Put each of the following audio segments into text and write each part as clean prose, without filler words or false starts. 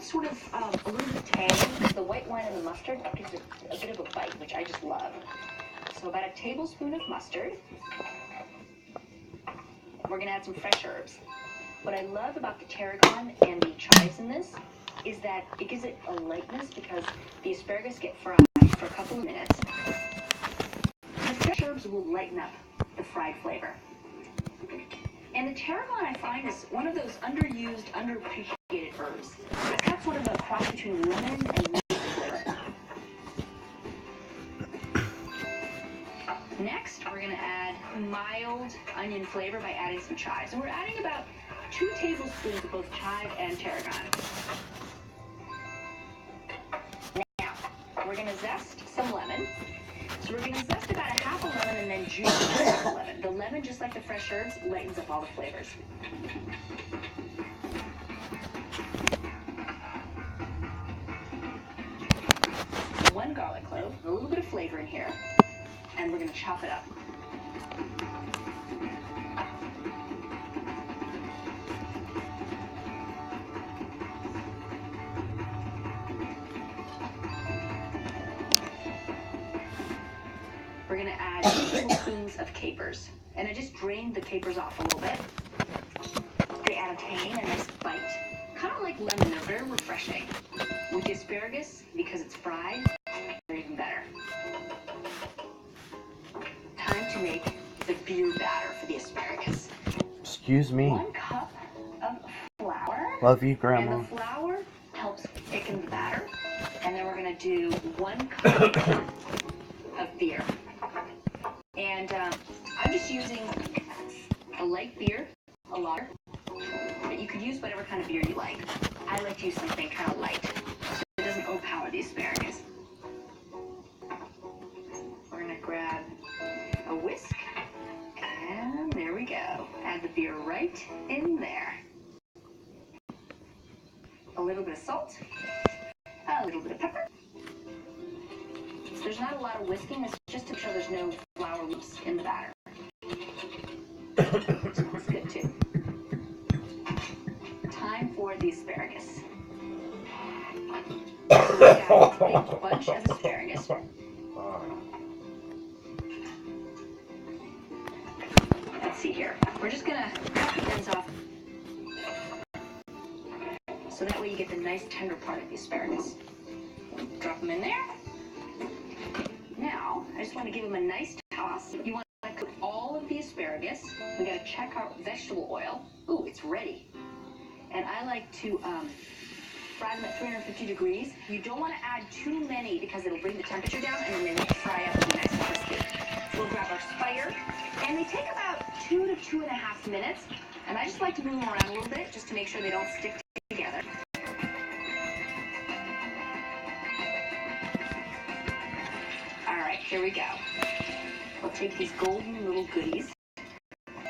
sort of a little bit tangy. The white wine and the mustard gives it a bit of a bite, which I just love. So about a tablespoon of mustard. We're going to add some fresh herbs. What I love about the tarragon and the chives in this is that it gives it a lightness because the asparagus get fried for a couple of minutes. The fresh herbs will lighten up the fried flavor. And the tarragon, I find, is one of those underused, underappreciated herbs. It's got sort of a cross between lemon and mint flavor. Next, we're going to add mild onion flavor by adding some chives. And we're adding about 2 tablespoons of both chive and tarragon. Now, we're going to zest some lemon. So we're going to zest about a half a lemon and then juice the lemon. The lemon, just like the fresh herbs, lightens up all the flavors. One garlic clove, a little bit of flavor in here, and we're going to chop it up. We're going to add 2 tablespoons of capers. And I just drained the capers off a little bit. They add a tang and a nice bite. Kind of like lemon, they're very refreshing. With the asparagus, because it's fried, they're even better. Time to make the beer batter for the asparagus. Excuse me. 1 cup of flour. Love you, Grandma. And the flour helps thicken the batter. And then we're going to do 1 cup of beer. And I'm just using a light beer, a lager, but you could use whatever kind of beer you like. I like to use something kind of light, so it doesn't overpower the asparagus. We're going to grab a whisk, and there we go. Add the beer right in there. A little bit of salt, a little bit of pepper. So there's not a lot of whisking, it's just to make sure there's no flour loops in the batter. Smells good too. Time for the asparagus. So we got a big bunch of asparagus. Let's see here. We're just gonna cut the ends off so that way you get the nice tender part of the asparagus. Drop them in there. Now, I just want to give them a nice toss. You want to cook all of the asparagus. We got to check our vegetable oil. Ooh, it's ready. And I like to fry them at 350 degrees. You don't want to add too many because it'll bring the temperature down and then they won't fry up and be nice and crispy. So we'll grab our spire. And they take about 2 to 2.5 minutes. And I just like to move them around a little bit just to make sure they don't stick together. Here we go. We'll take these golden little goodies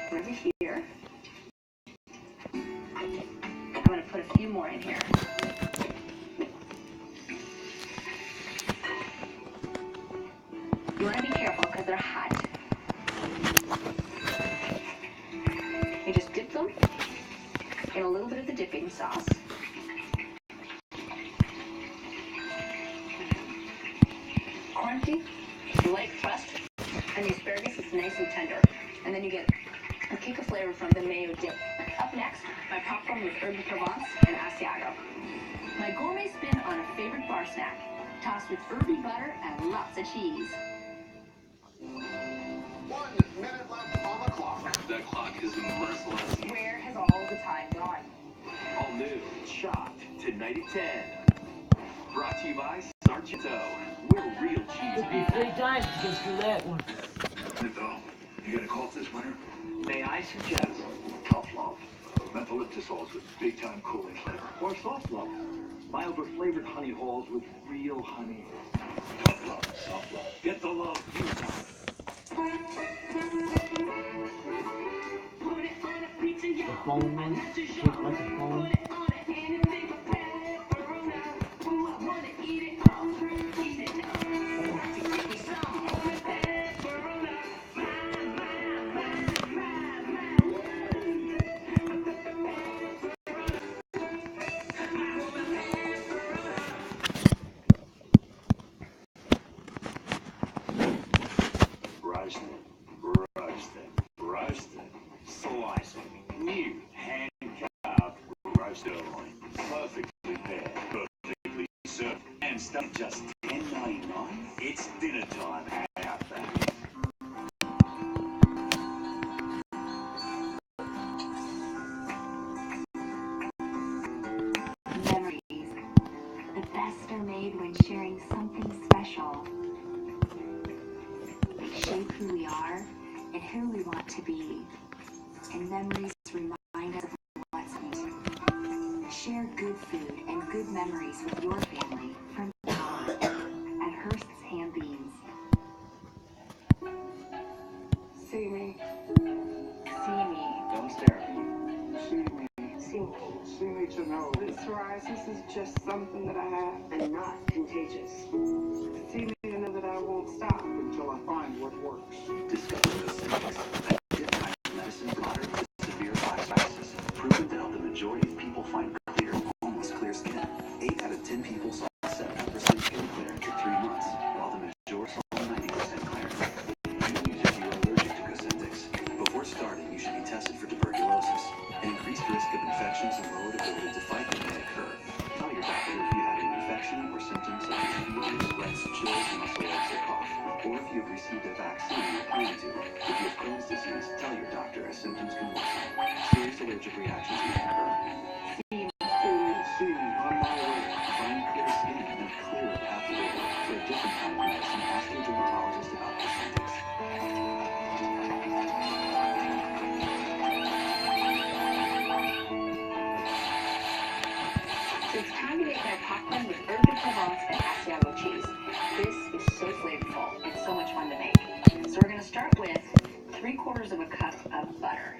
over here. I'm going to put a few more in here. You want to be careful because they're hot. You just dip them in a little bit of the dipping sauce. Crunchy. Light crust, and the asparagus is nice and tender. And then you get a kick of flavor from the mayo dip. Up next, my popcorn with herb de Provence and Asiago. My gourmet spin on a favorite bar snack, tossed with herby butter and lots of cheese. 1 minute left on the clock. That clock is merciless. Where has all the time gone? All new, chopped to 90-10. Brought to you by Sargento. We're real cheese people. 3 times to get through that one. Nicole, you got a cough this winter? May I suggest Tough love. Mentholyptisols with big-time cooling flavor. or soft love? Milder flavored honey holes with real honey. Tough love. Soft love. Get the love you The phone man, shaped like a phone. made when sharing something special. They shape who we are and who we want to be. And memories remind us of what's neat. Share good food and good memories with your family from Power at Hearst's Ham Beans. See me. See me. Don't stare at me. See me. See me. See me to know that psoriasis is just something that I have and not contagious. See me to know that I won't stop until I find what works. Discover Cosentyx, a different medicine for moderate to severe psoriasis, proven to help the majority of people find clear, almost clear skin. 8 out of 10 people saw 70% skin clearance in 3 months, while the majority saw 90% clearance. You can use if you're allergic to Cosentyx. Before starting, you should be tested for tuberculosis. An increased risk of infections and lowered ability to fight them may occur. Tell your doctor if you have an infection or symptoms such as fevers, sweats, chills, muscle aches, or cough, or if you have received a vaccine you're planning to. If you have Crohn's disease, tell your doctor as symptoms can worsen. Serious allergic reactions may occur. See me on my way. Find clear skin and a clearer path forward. For a different kind of medicine, ask your dermatologist about Cosentyx. So it's time to make my popcorn with herb de Provence and Asiago cheese. This is so flavorful and so much fun to make. So we're going to start with 3/4 of a cup of butter.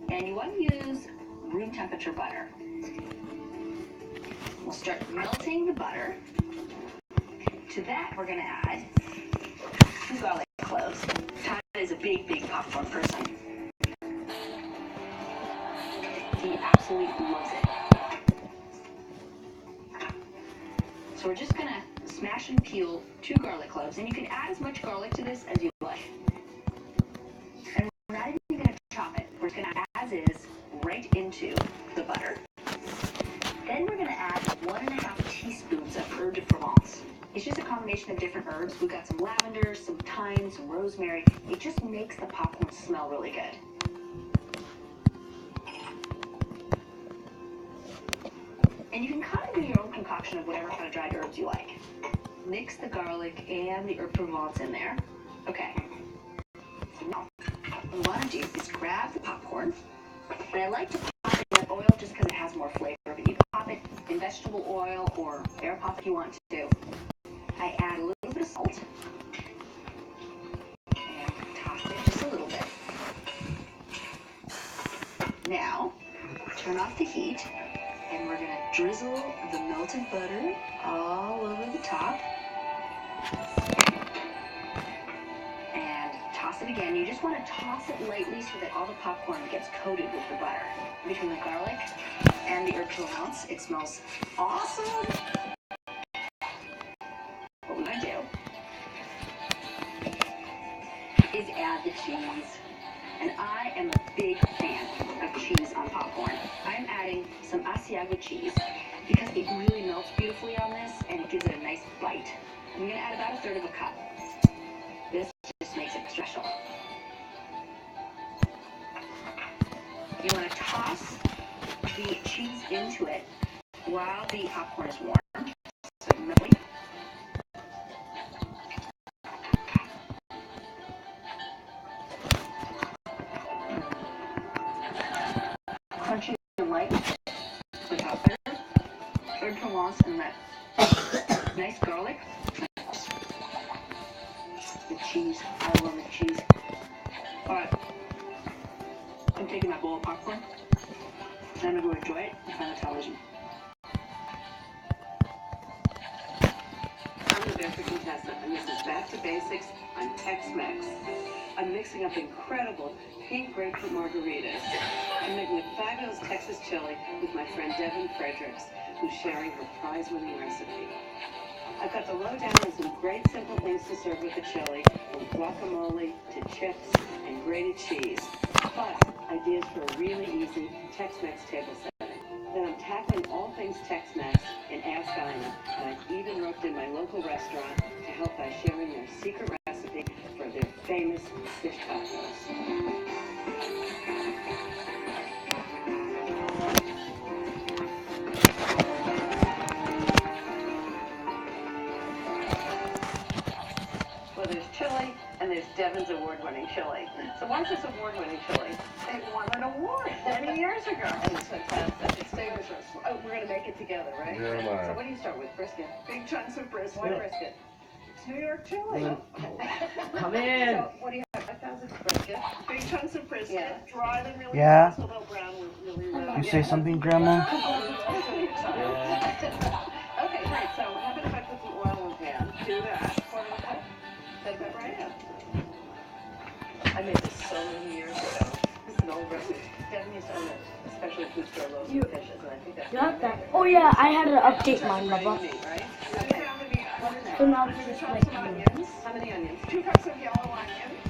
And you want to use room temperature butter. We'll start melting the butter. To that, we're going to add 2 garlic cloves. Todd is a big popcorn person. He absolutely loves it. So we're just going to smash and peel 2 garlic cloves. And you can add as much garlic to this as you like. And we're not even going to chop it. We're just going to add as is right into the butter. Then we're going to add 1.5 teaspoons of herb de Provence. It's just a combination of different herbs. We've got some lavender, some thyme, some rosemary. It just makes the popcorn smell really good. And you can kind of do your own concoction of whatever kind of dried herbs you like. Mix the garlic and the herb de Provence in there. Okay. So now, what we want to do is grab the popcorn. And I like to pop it in oil just because it has more flavor. But you can pop it in vegetable oil or air pop if you want to. I add a little bit of salt. And toss it just a little bit. Now, turn off the heat. And we're going to drizzle the melted butter all over the top. And toss it again. You just want to toss it lightly so that all the popcorn gets coated with the butter. Between the garlic and the herb de Provence, it smells awesome. What we want to do is add the cheese. And I am a big fan of cheese on popcorn. I'm adding some Asiago cheese because it really melts beautifully on this and it gives it a nice bite. I'm going to add about 1/3 of a cup. This just makes it special. You want to toss the cheese into it while the popcorn is warm. So really crunchy and light without butter, herb de Provence, and that nice garlic. The cheese, I love the cheese. Alright, I'm taking my bowl of popcorn, and I'm going to go enjoy it in front of the television. I'm Rebecca Contessa, and this is Back to Basics on Tex-Mex. I'm mixing up incredible pink grapefruit margaritas. I'm making a fabulous Texas chili with my friend Devin Fredericks, who's sharing her prize-winning recipe. I've got the lowdown on some great simple things to serve with the chili, from guacamole to chips and grated cheese, plus ideas for a really easy Tex-Mex table setting. Then I'm tackling all things Tex-Mex in Ask Ina, and I've even roped in my local restaurant to help by sharing their secret recipe for their famous fish tacos. why is this award-winning chili? It won an award many years ago. And it's fantastic. It's delicious. Oh, we're gonna make it together, right? Yeah, am I. So what do you start with? Brisket. Big chunks of brisket. Why brisket? It's New York chili. Come in. So what do you have? 5,000 brisket. Big chunks of brisket. Yeah. Dry them really Yeah. fast so they'll brown really well. You say something, Grandma? Okay, great. So how about if I put some oil in the pan? Do that. Quarter of a cup? Set that right up. I made this so many years ago. This is an old recipe. Devin used to own it, especially food store loaves and fishes, and I think that's. You have that? Oh yeah, I had to update mine, Ready Bubba. to meat, right? Okay. How many, So now how it's many just chunks like of onions? How many onions? 2 cups of yellow onions.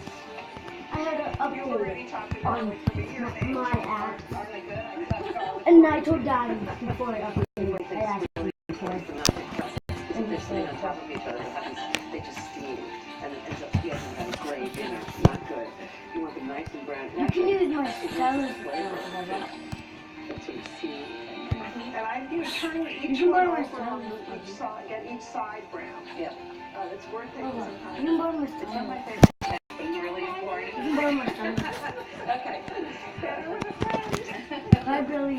I had to You update already it chopped it on garlic for me. Your name. my app. Are they good? I thought garlic. And I told Daddy before I updated it. I asked him before. And they're sitting on top of each other, they just steam, and it ends up getting that gray dinner. Not good. You want them nice and brown. You can use my salad flavor, Bubba. That's what you see. And I do turn each can one burn my over on each side, get each side brown. Yeah. It's worth it Bubba, sometimes. you can burn my It's not salad. my favorite snack, but it's really important. You can burn my salad. Okay. Better with a friend. Hi, Billy.